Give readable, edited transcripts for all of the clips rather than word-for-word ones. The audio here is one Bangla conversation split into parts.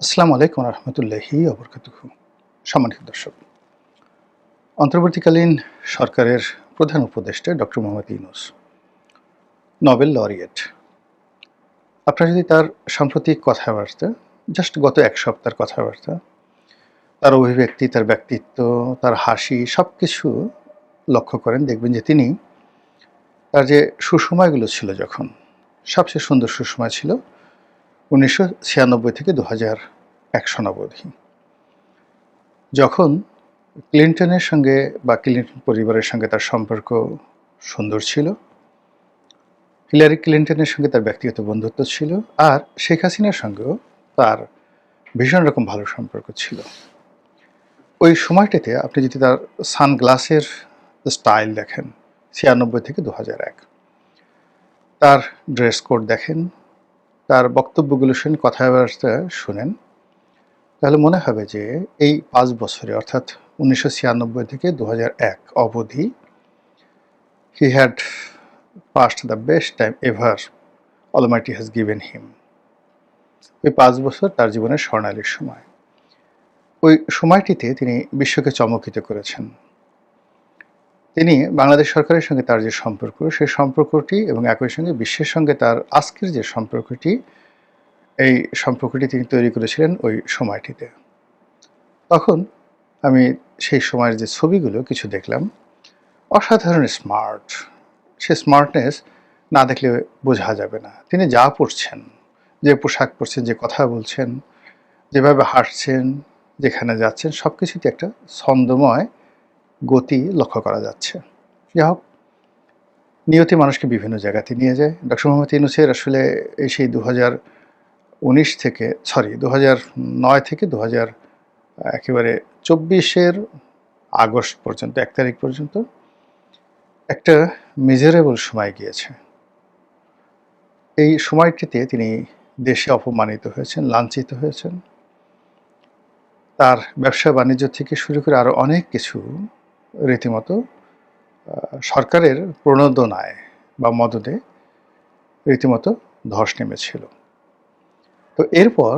আসসালামু আলাইকুম রহমতুল্লাহি ওবরকাতুহু। সম্মানিত দর্শক, অন্তর্বর্তীকালীন সরকারের প্রধান উপদেষ্টা doctor Mohammad Yunus, Nobel laureate. আপনারা যদি তার সাম্প্রতিক কথাবার্তা, জাস্ট গত এক সপ্তাহের কথাবার্তা, তার অভিব্যক্তি, তার ব্যক্তিত্ব, তার হাসি সবকিছু লক্ষ্য করেন, দেখবেন যে তিনি তার যে সুসময়গুলো ছিল, যখন সবচেয়ে সুন্দর সুসময় ছিল 1996 থেকে 2001 সনাবধি, যখন ক্লিন্টনের সঙ্গে বা ক্লিন্টন পরিবারের সঙ্গে তার সম্পর্ক সুন্দর ছিল, হিলারি ক্লিন্টনের সঙ্গে তার ব্যক্তিগত বন্ধুত্ব ছিল, আর শেখ হাসিনার সঙ্গেও তার ভীষণ রকম ভালো সম্পর্ক ছিল। ওই সময়টাতে আপনি যদি তার সানগ্লাসের স্টাইল দেখেন 96 থেকে 2001, তার ড্রেস কোড দেখেন, তার বক্তব্যগুলো শুনে, কথাবার্তা শুনেন, তাহলে মনে হবে যে এই 5 বছরে, অর্থাৎ 1996 থেকে 2001 অবধি, he had passed the best time ever Almighty has given him. ওই 5 বছর তার জীবনের স্বর্ণালী সময়। ওই সময়টিতে তিনি বিশ্বকে চমকিত করেছেন। তিনি বাংলাদেশ সরকারের সঙ্গে তার যে সম্পর্ক, সেই সম্পর্কটি এবং একই সঙ্গে বিশ্বের সঙ্গে তার আজকের যে সম্পর্কটি, এই সম্পর্কটি তিনি তৈরি করেছিলেন ওই সময়টিতে। তখন আমি সেই সময়ের যে ছবিগুলো কিছু দেখলাম, অসাধারণ স্মার্ট। সে স্মার্টনেস না দেখলে বোঝা যাবে না। তিনি যা পড়ছেন, যে পোশাক পরছেন, যে কথা বলছেন, যেভাবে হাঁটছেন, যেখানে যাচ্ছেন, সব কিছুতে একটা ছন্দময় গতি লক্ষ্য করা যাচ্ছে। যাই হোক, নিয়তি মানুষকে বিভিন্ন জায়গাতে নিয়ে যায়। ডক্টর মোহাম্মদ ইউনূসের আসলে এই সেই 2019 থেকে, 2009 থেকে 2000 একেবারে 24-এর আগস্ট পর্যন্ত, 1 তারিখ পর্যন্ত একটা মিজারেবল সময় গিয়েছে। এই সময়টিতে তিনি দেশে অপমানিত হয়েছেন, লাঞ্ছিত হয়েছেন। তার ব্যবসা বাণিজ্য থেকে শুরু করে আরও অনেক কিছু রীতিমতো সরকারের প্রণোদনায় বা মদদে রীতিমতো ধস নেমেছিল। তো এরপর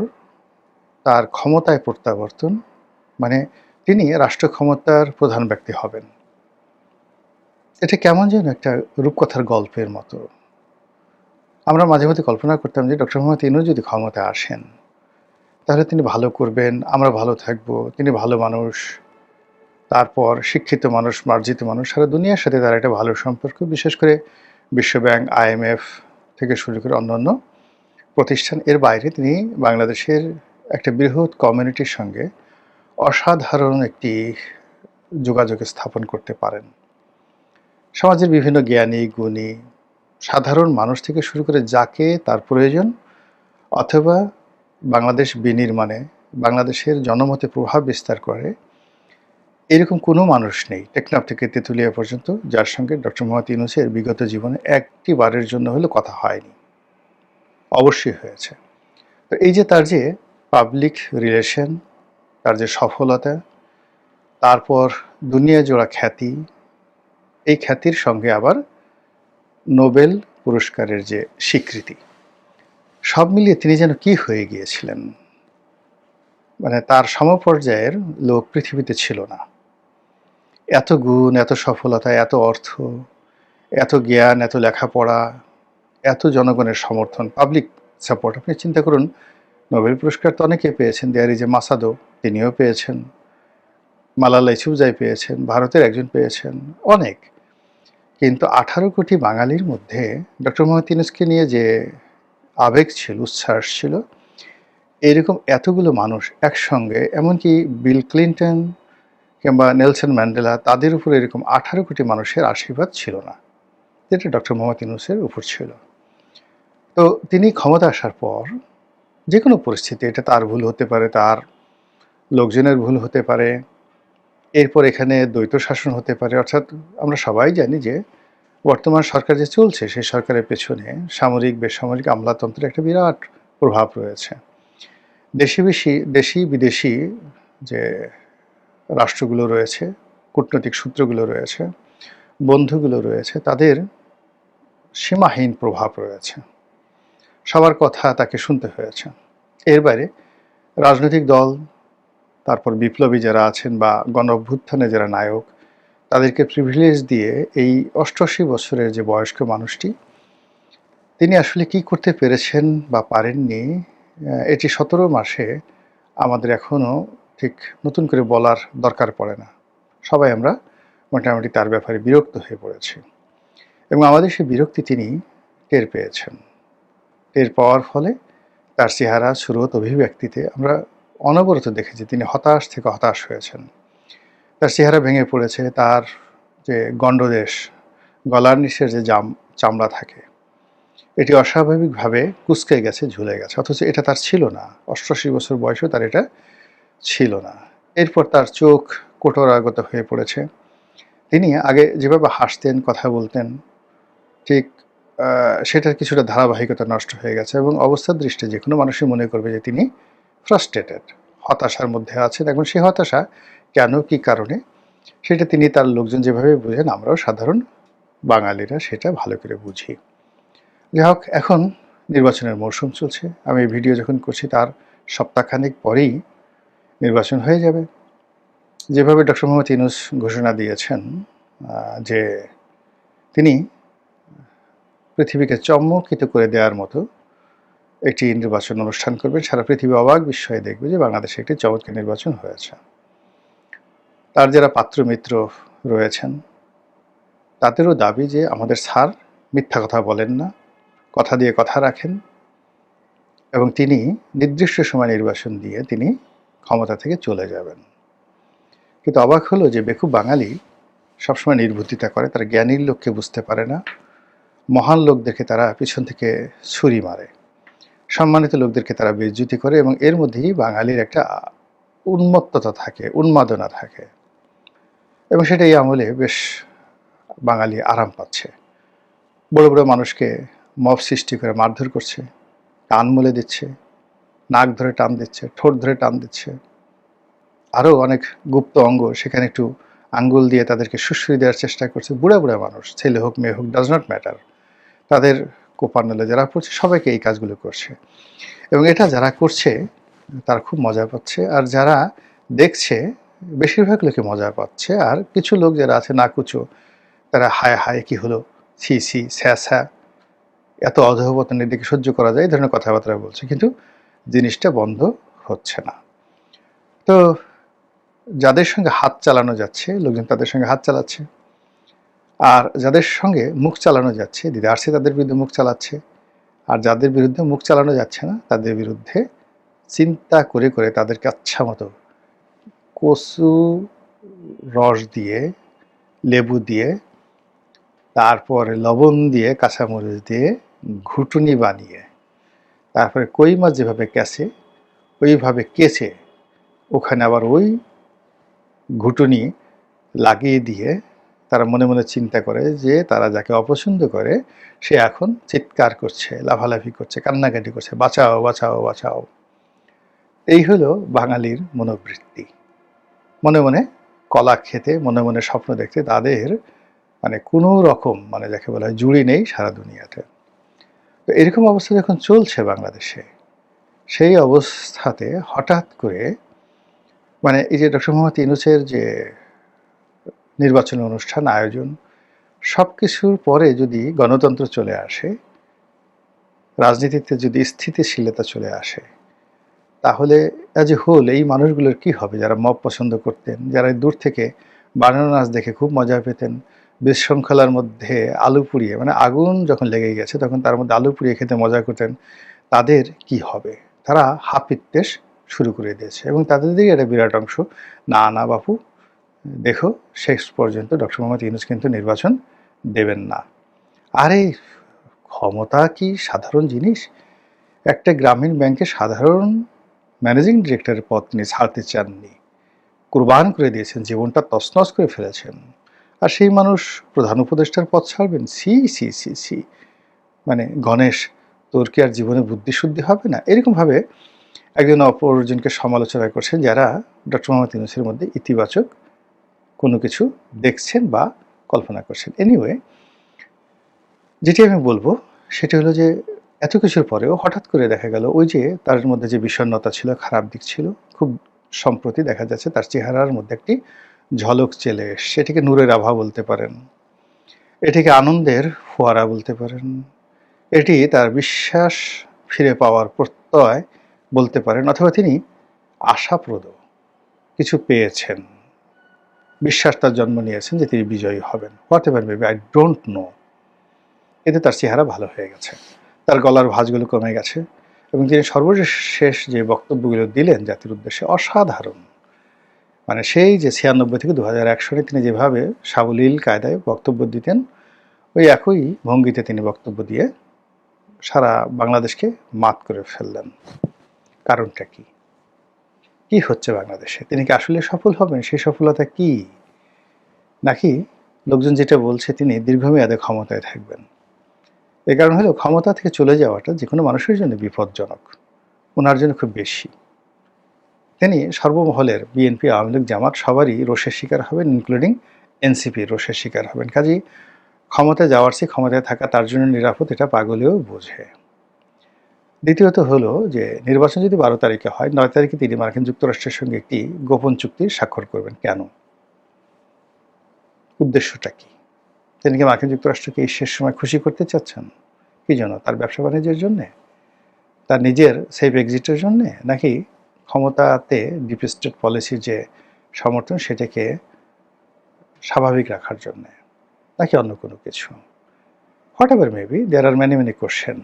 তার ক্ষমতায় প্রত্যাবর্তন, মানে তিনি রাষ্ট্র ক্ষমতার প্রধান ব্যক্তি হবেন। এটা কেমন যেন একটা রূপকথার গল্পের মতো। আমরা মাঝে মধ্যে কল্পনা করতাম যে ডক্টর মোহাম্মদ ইউনূস যদি ক্ষমতায় আসেন, তাহলে তিনি ভালো করবেন, আমরা ভালো থাকবো, তিনি ভালো মানুষ, তারপর শিক্ষিত মানুষ, মার্জিত মানুষ, সারা দুনিয়ার সাথে তার একটা ভালো সম্পর্ক, বিশেষ করে বিশ্বব্যাংক, IMF থেকে শুরু করে অন্যান্য প্রতিষ্ঠান। এর বাইরে তিনি বাংলাদেশের একটা বৃহৎ কমিউনিটির সঙ্গে অসাধারণ একটি যোগাযোগ স্থাপন করতে পারেন। সমাজের বিভিন্ন জ্ঞানী, গুণী, সাধারণ মানুষ থেকে শুরু করে যাকে তার প্রয়োজন, অথবা বাংলাদেশ বিনির্মাণে বাংলাদেশের জনমতে প্রভাব বিস্তার করে, এরকম কোনো মানুষ নেই টেকনাফ থেকে তেঁতুলিয়া পর্যন্ত যার সঙ্গে ডক্টর মোহাম্মদ ইউনূসের বিগত জীবনে একটি বারের জন্য হলেও কথা হয়নি। অবশ্যই হয়েছে। তো এই যে তার যে পাবলিক রিলেশন, তার যে সফলতা, তারপর দুনিয়া জোড়া খ্যাতি, এই খ্যাতির সঙ্গে আবার নোবেল পুরস্কারের যে স্বীকৃতি, সব মিলিয়ে তিনি যেন কি হয়ে গিয়েছিলেন। মানে তার সমপর্যায়ের লোক পৃথিবীতে ছিল না। এত গুণ, এত সফলতা, এত অর্থ, এত জ্ঞান, এত লেখাপড়া, এত জনগণের সমর্থন, পাবলিক সাপোর্ট। আপনি চিন্তা করুন, নোবেল পুরস্কার তো অনেকে পেয়েছেন। দেয়ার ইজ এ মাসাদো, তিনিও পেয়েছেন, মালালা ইউসুফজাই পেয়েছেন, ভারতের একজন পেয়েছেন, অনেক। কিন্তু 18 কোটি বাঙালির মধ্যে ডক্টর মোহাম্মদ ইউনূসকে নিয়ে যে আবেগ ছিল, উচ্ছ্বাস ছিল, এইরকম এতগুলো মানুষ একসঙ্গে, এমনকি বিল ক্লিন্টন কিংবা নেলসন ম্যান্ডেলা, তাদের উপর এরকম 18 কোটি মানুষের আশীর্বাদ ছিল না, যেটা ডক্টর মোহাম্মদ ইউনূসের উপর ছিল। তো তিনি ক্ষমতা আসার পর যে কোনো পরিস্থিতি, এটা তার ভুল হতে পারে, তার লোকজনের ভুল হতে পারে, এরপর এখানে দ্বৈত শাসন হতে পারে। অর্থাৎ আমরা সবাই জানি যে বর্তমান সরকার যে চলছে, সেই সরকারের পেছনে সামরিক, বেসামরিক, আমলাতন্ত্রের একটা বিরাট প্রভাব রয়েছে। দেশি বিদেশি যে রাষ্ট্রগুলো রয়েছে, কূটনৈতিক সূত্রগুলো রয়েছে, বন্ধুগুলো রয়েছে, তাদের সীমাহীন প্রভাব রয়েছে। সবার কথা তাকে শুনতে হয়েছে। এর বাইরে রাজনৈতিক দল, তারপর বিপ্লবী যারা আছেন বা গণ অভ্যুত্থানে যারা নায়ক, তাদেরকে প্রিভিলেজ দিয়ে এই ৮৮ বছরের যে বয়স্ক মানুষটি, তিনি আসলে কি করতে পেরেছেন বা পারেননি, এটি ১৭ মাসে আমাদের এখনও ঠিক নতুন করে বলার দরকার পড়ে না। সবাই আমরা মোটামুটি তার ব্যাপারে বিরক্ত হয়ে পড়েছি এবং আমাদের সেই বিরক্তি তিনি টের পেয়েছেন। টের পাওয়ার ফলে তার চেহারা, সুরত, অভিব্যক্তিতে আমরা অনবরত দেখেছি তিনি হতাশ থেকে হতাশ হয়েছেন। তার চেহারা ভেঙে পড়েছে, তার যে গণ্ডদেশ, গলার নিচের যে চামড়া থাকে, এটি অস্বাভাবিকভাবে কুঁচকে গেছে, ঝুলে গেছে, অথচ এটা তার ছিল না। ৮৮ বছর বয়সেও তার এটা ছিল না। এরপর তার চোখ কোটরাগত হয়ে পড়েছে। তিনি আগে যেভাবে হাসতেন, কথা বলতেন, ঠিক সেটার কিছুটা ধারাবাহিকতা নষ্ট হয়ে গেছে এবং অবস্থার দৃষ্টি যে কোনো মানুষই মনে করবে যে তিনি ফ্রাস্ট্রেটেড, হতাশার মধ্যে আছেন। এখন সেই হতাশা কেন, কী কারণে, সেটা তিনি তার লোকজন যেভাবে বুঝেন, আমরাও সাধারণ বাঙালিরা সেটা ভালো করে বুঝি। যাই হোক, এখন নির্বাচনের মৌসুম চলছে। আমি ভিডিও যখন করছি তার সপ্তাহখানেক পরেই নির্বাচন হয়ে যাবে। যেভাবে ডক্টর মোহাম্মদ ইউনূস ঘোষণা দিয়েছেন যে তিনি পৃথিবীকে চমকিত করে দেওয়ার মতো একটি নির্বাচন অনুষ্ঠান করবেন, সারা পৃথিবী অবাক বিস্ময়ে দেখবে যে বাংলাদেশে একটি চমৎকার নির্বাচন হয়েছে। তার যারা পাত্রমিত্র রয়েছেন তাদেরও দাবি যে আমাদের স্যার মিথ্যা কথা বলেন না, কথা দিয়ে কথা রাখেন এবং তিনি নির্দিষ্ট সময় নির্বাচন দিয়ে তিনি ক্ষমতা থেকে চলে যাবেন। কিন্তু অবাক হলো যে বেকুব বাঙালি সবসময় নির্বুদ্ধিতা করে, তারা জ্ঞানীর লোককে বুঝতে পারে না, মহান লোকদেরকে তারা পিছন থেকে ছুরি মারে, সম্মানিত লোকদেরকে তারা বেইজ্জতি করে এবং এর মধ্যেই বাঙালির একটা উন্মত্ততা থাকে, উন্মাদনা থাকে এবং সেটা এই আমলে বেশ বাঙালি আরাম পাচ্ছে। বড় বড় মানুষকে মব সৃষ্টি করে মারধর করছে, কান মলে দিচ্ছে, নাক ধরে টান দিচ্ছে, ঠোঁট ধরে টান দিচ্ছে, আরও অনেক গুপ্ত অঙ্গ সেখানে একটু আঙ্গুল দিয়ে তাদেরকে সুশ্রী দেওয়ার চেষ্টা করছে। বুড়া বুড়া মানুষ, ছেলে হোক মেয়ে হোক, ডাজ নট ম্যাটার, তাদের কোপানলে যারা পড়ছে সবাইকে এই কাজগুলো করছে এবং এটা যারা করছে তারা খুব মজা পাচ্ছে, আর যারা দেখছে বেশিরভাগ লোকে মজা পাচ্ছে, আর কিছু লোক যারা আছে নাকুচো, তারা হায় হায় কি হলো, ছি ছি, স্যা স্যা, এত অধঃপতনের দিকে সহ্য করা যায় এই ধরনের কথাবার্তা বলছে, কিন্তু জিনিসটা বন্ধ হচ্ছে না। তো যাদের সঙ্গে হাত চালানো যাচ্ছে, লোকজন তাদের সঙ্গে হাত চালাচ্ছে, আর যাদের সঙ্গে মুখ চালানো যাচ্ছে, দিদারসে তাদের বিরুদ্ধে মুখ চালাচ্ছে, আর যাদের বিরুদ্ধে মুখ চালানো যাচ্ছে না তাদের বিরুদ্ধে চিন্তা করে করে তাদেরকে আচ্ছা মতো কচু রস দিয়ে, লেবু দিয়ে, তারপরে লবণ দিয়ে, কাঁচামরিচ দিয়ে ঘুটুনি বানিয়ে, তারপরে কই মাছ যেভাবে কেচে ওইভাবে কেচে ওখানে আবার ওই ঘুটুনি লাগিয়ে দিয়ে তারা মনে মনে চিন্তা করে যে তারা যাকে অপছন্দ করে সে এখন চিৎকার করছে, লাফালাফি করছে, কান্নাকাটি করছে, বাঁচাও বাঁচাও বাঁচাও। এই হলো বাঙালির মনোবৃত্তি। মনে মনে কলা খেতে, মনে মনে স্বপ্ন দেখতে তাদের মানে কোনো রকম মানে যাকে বলা হয় জুড়ি নেই সারা দুনিয়াতে। তো এরকম অবস্থা যখন চলছে বাংলাদেশে, সেই অবস্থাতে হঠাৎ করে মানে এই যে ডক্টর মোহাম্মদ ইউনূসের যে নির্বাচনী অনুষ্ঠান আয়োজন, সব কিছুর পরে যদি গণতন্ত্র চলে আসে, রাজনীতিতে যদি স্থিতিশীলতা চলে আসে, তাহলে অ্যাজ এ হোল এই মানুষগুলোর কি হবে যারা মব পছন্দ করতেন, যারা দূর থেকে বানানো নাচ দেখে খুব মজা পেতেন, বিশৃঙ্খলার মধ্যে আলু পুড়িয়ে মানে আগুন যখন লেগে গেছে তখন তার মধ্যে আলু পুড়িয়ে খেতে মজা করতেন, তাদের কি হবে? তারা হাপিত্যেশ শুরু করে দিয়েছে এবং তাদেরই একটা বিরাট অংশ না না বাপু দেখো শেষ পর্যন্ত ডক্টর মোহাম্মদ ইউনূস কিন্তু নির্বাচন দেবেন না। আরে ক্ষমতা কি সাধারণ জিনিস? একটা গ্রামীণ ব্যাংকে সাধারণ ম্যানেজিং ডিরেক্টরের পদ তিনি ছাড়তে চাননি, কুরবান করে দিয়েছেন, জীবনটা তছনছ করে ফেলেছেন, আর সেই মানুষ প্রধান উপদেষ্টার পদ ছাড়বেন? সি সি সি সি, মানে গণেশ তোর কি আর জীবনে বুদ্ধিশুদ্ধি হবে না? এরকমভাবে একজন অপরজনকে সমালোচনা করছেন যারা ডক্টর মোহাম্মদ ইউনূসের মধ্যে ইতিবাচক কোনো কিছু দেখছেন বা কল্পনা করছেন। এনিওয়ে, যেটি আমি বলবো সেটি হলো যে এত কিছুর পরেও হঠাৎ করে দেখা গেল ওই যে তার মধ্যে যে বিষণ্ণতা ছিল, খারাপ দিক ছিল, খুব সম্প্রতি দেখা যাচ্ছে তার চেহারার মধ্যে একটি ঝলক চলে এসছে। এটিকে নূরের আভা বলতে পারেন, এটিকে আনন্দের ফোয়ারা বলতে পারেন, এটি তার বিশ্বাস ফিরে পাওয়ার প্রত্যয় বলতে পারেন, অথবা তিনি আশাপ্রদ কিছু পেয়েছেন, বিশ্বাস তার জন্ম নিয়েছেন যে তিনি বিজয়ী হবেন। What ever maybe, I don't know. এতে তার চেহারা ভালো হয়ে গেছে, তার গলার ভাঁজগুলো কমে গেছে, এবং তিনি সর্বশেষ যে বক্তব্যগুলো দিলেন জাতির উদ্দেশ্যে অসাধারণ। মানে সেই যে 96 থেকে 2001 সনে তিনি যেভাবে সাবলীল কায়দায় বক্তব্য দিতেন, ওই একই ভঙ্গিতে তিনি বক্তব্য দিয়ে সারা বাংলাদেশকে মাত করে ফেললেন। কারণটা কি? কি হচ্ছে বাংলাদেশে? তিনি কি আসলে সফল হবেন? সেই সফলতা কি? নাকি লোকজন যেটা বলছে তিনি দীর্ঘমেয়াদে ক্ষমতায় থাকবেন? এর কারণ হলো ক্ষমতা থেকে চলে যাওয়াটা যে কোনো মানুষের জন্য বিপজ্জনক, ওনার জন্য খুব বেশি। তিনি সর্বমহলের বিএনপি, আওয়ামী লীগ, জামাত সবারই রোষের শিকার হবেন, ইনক্লুডিং এনসিপি রোষের শিকার হবেন। কাজেই ক্ষমতায় যাওয়ার চেয়ে ক্ষমতায় থাকা তার জন্য নিরাপদ, এটা পাগলেও বোঝে। দ্বিতীয়ত হলো যে নির্বাচন যদি 12 তারিখে হয়, 9 তারিখে তিনি মার্কিন যুক্তরাষ্ট্রের সঙ্গে একটি গোপন চুক্তি স্বাক্ষর করবেন। কেন? উদ্দেশ্যটা কি? তিনি কি মার্কিন যুক্তরাষ্ট্রকে এই শেষ সময় খুশি করতে চাচ্ছেন? কি জন্য? তার ব্যবসা বাণিজ্যের জন্যে? তার নিজের সেফ এক্সিটের জন্যে? নাকি ক্ষমতাতে ডিপ স্টেট পলিসির যে সমর্থন সেটাকে স্বাভাবিক রাখার জন্যে? নাকি অন্য কোনো কিছু? Whatever maybe, there are many question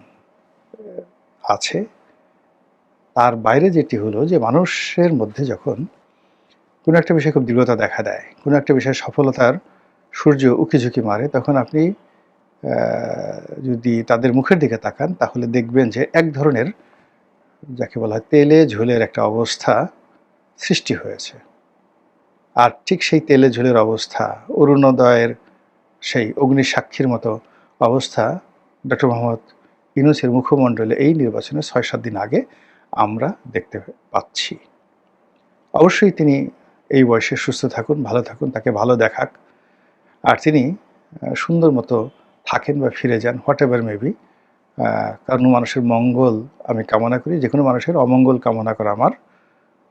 আছে। তার বাইরে যেটি হলো যে মানুষের মধ্যে যখন কোনো একটা বিষয়ে খুব দৃঢ়তা দেখা দেয়, কোনো একটা বিষয়ে সফলতার সূর্য উকিঝুঁকি মারে, তখন আপনি যদি তাদের মুখের দিকে তাকান তাহলে দেখবেন যে এক ধরনের, যাকে বলা হয় তেলে ঝোলের একটা অবস্থা সৃষ্টি হয়েছে। আর ঠিক সেই তেলে ঝোলের অবস্থা, অরুণোদয়ের সেই অগ্নিসাক্ষীর মতো অবস্থা ডক্টর মোহাম্মদ ইউনূসের মুখমণ্ডলে এই নির্বাচনের ৬-৭ দিন আগে আমরা দেখতে পাচ্ছি। অবশ্যই তিনি এই বয়সে সুস্থ থাকুন, ভালো থাকুন, তাকে ভালো দেখাক, আর তিনি সুন্দর মতো থাকেন বা ফিরে যান, হোয়াট এভার মেবি। কারণ মানুষের মঙ্গল আমি কামনা করি, যে কোনো মানুষের অমঙ্গল কামনা করা আমার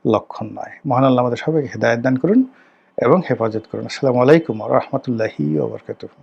লক্ষণ নয়। মহান আল্লাহ আমাদের সবাইকে হেদায়েত দান করুন এবং হেফাজত করুন। আসসালামু আলাইকুম ওয়া রাহমাতুল্লাহি ওয়া বারাকাতুহু।